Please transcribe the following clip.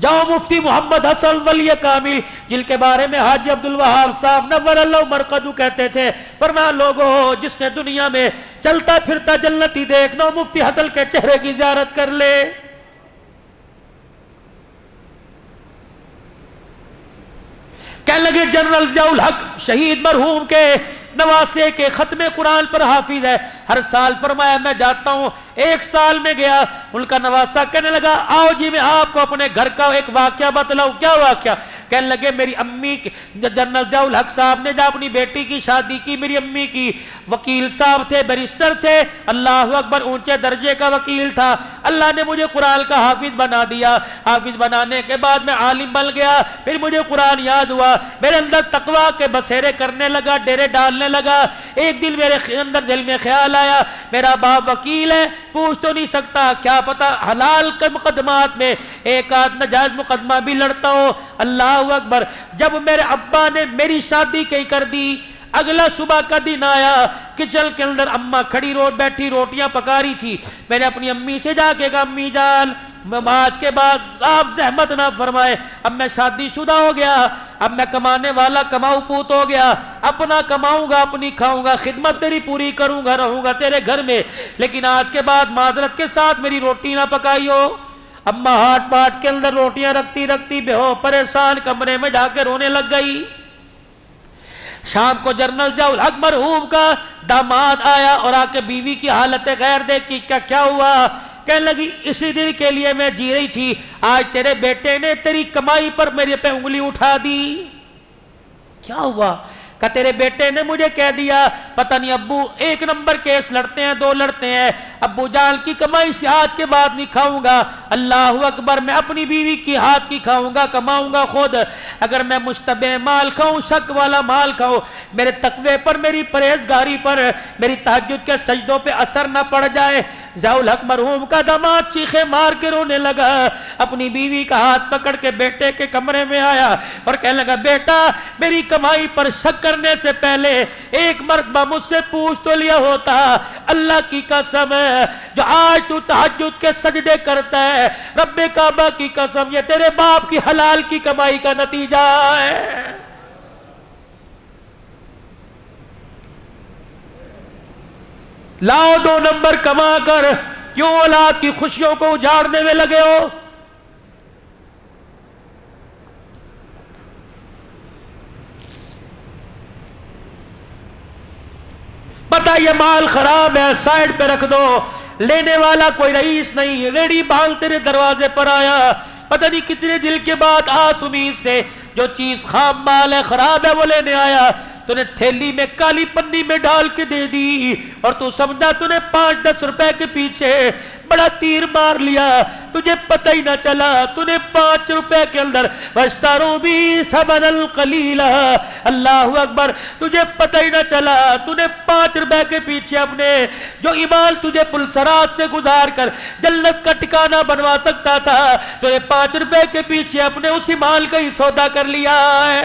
جاؤ مفتی محمد حسن ولی کامل جن کے بارے میں حاجی عبدالوہاب صاحب نور اللہ مرقدو کہتے تھے، فرمایا لوگوں جس نے دنیا میں چلتا پھرتا جنتی دیکھنا مفتی حسن کے چہرے کی زیارت کر لے۔ کہنے لگے جنرل ضیاء الحق شہید مرحوم کے نواسے کے ختم قرآن پر حافظ ہے، ہر سال فرمایا میں جاتا ہوں، ایک سال میں گیا، ان کا نواسا کہنے لگا آؤ جی میں آپ کو اپنے گھر کا ایک واقعہ بتلاؤں۔ کیا واقعہ؟ کہنے لگے میری امی جنرل ضیاء الحق صاحب نے جب اپنی بیٹی کی شادی کی، میری امی کی وکیل صاحب تھے، بیرسٹر تھے، اللہ اکبر اونچے درجے کا وکیل تھا، اللہ نے مجھے قرآن کا حافظ بنا دیا، حافظ بنانے کے بعد میں عالم بن گیا، پھر مجھے قرآن یاد ہوا، میرے اندر تقویٰ کے بسیرے کرنے لگا، ڈیرے ڈالنے لگا، ایک دن میرے اندر دل میں خیال آیا میرا باپ وکیل ہے، پوچھ تو نہیں سکتا، کیا پتا حلال کے مقدمات میں ایک آدھ ناجائز مقدمہ بھی لڑتا ہو، اللہ اکبر۔ جب میرے ابا نے میری شادی کہیں کر دی، اگلا صبح کا دن آیا، کچن کے اندر اماں کھڑی بیٹھی روٹیاں پکا رہی تھی، میں نے اپنی امی سے جا کے کہا امی جان آج کے بعد آپ زحمت نہ فرمائے، اب میں شادی شدہ ہو گیا، اب میں کمانے والا کماؤ پوت ہو گیا، اپنا کماؤں گا اپنی کھاؤں گا، خدمت تیری پوری کروں گا، رہوں گا تیرے گھر میں، لیکن آج کے بعد معذرت کے ساتھ میری روٹی نہ پکائی ہو۔ اماں ہاتھ پاٹ کے اندر روٹیاں رکھتی بے ہو پریشان کمرے میں جا کے رونے لگ گئی۔ شام کو جنرل ضیاء الحق مرحوم کا داماد آیا اور آ کے بیوی کی حالت غیر دیکھی، کیا ہوا؟ کہنے لگی اسی دن کے لیے میں جی رہی تھی، آج تیرے بیٹے نے تیری کمائی پر میرے پہ انگلی اٹھا دی۔ کیا ہوا؟ کہ تیرے بیٹے نے مجھے کہہ دیا پتہ نہیں ابو ایک نمبر کیس لڑتے ہیں، دو لڑتے ہیں، ابو جان کی کمائی سے آج کے بعد نہیں کھاؤں گا، اللہ اکبر، میں اپنی بیوی کی ہاتھ کی کھاؤں گا، کماؤں گا خود، اگر میں مشتبہ مال کھاؤں، شک والا مال کھاؤں، میرے تقوی پر، میری پرہیزگاری پر، میری تہجد کے سجدوں پہ اثر نہ پڑ جائے۔ ضیاء الحق مرحوم کا داماد چیخے مار کے رونے لگا، اپنی بیوی کا ہاتھ پکڑ کے بیٹے کے کمرے میں آیا اور کہنے لگا بیٹا میری کمائی پر شک کرنے سے پہلے ایک مرتبہ مجھ سے پوچھ تو لیا ہوتا، اللہ کی قسم ہے جو آج تو تہجد کے سجدے کرتا ہے، رب کعبہ کی قسم یہ تیرے باپ کی حلال کی کمائی کا نتیجہ ہے۔ لاؤ 2 نمبر کما کر کیوں اولاد کی خوشیوں کو اجاڑنے میں لگے ہو؟ پتہ یہ مال خراب ہے، سائیڈ پہ رکھ دو، لینے والا کوئی رئیس نہیں، ریڑی بھانگ تیرے دروازے پر آیا، پتہ نہیں کتنے دل کے بعد آس امید سے جو چیز خام مال ہے، خراب ہے، وہ لینے آیا، تو نے تھیلی میں کالی پنی میں ڈال کے دے دی اور تو سمجھا تو نے 5-10 روپے کے پیچھے بڑا تیر مار لیا، تجھے پتہ ہی نہ چلا تو نے 5 روپے کے اندر وَاشْتَرُوا بِهِ ثَمَنًا قَلِيلًا، اللہ اکبر، تجھے پتہ ہی نہ چلا تو نے 5 روپے کے پیچھے اپنے جو ایمان تجھے پلسرات سے گزار کر جنت کا ٹھکانہ بنوا سکتا تھا، تو نے 5 روپے کے پیچھے اپنے اس ایمان کا ہی سودا کر لیا ہے۔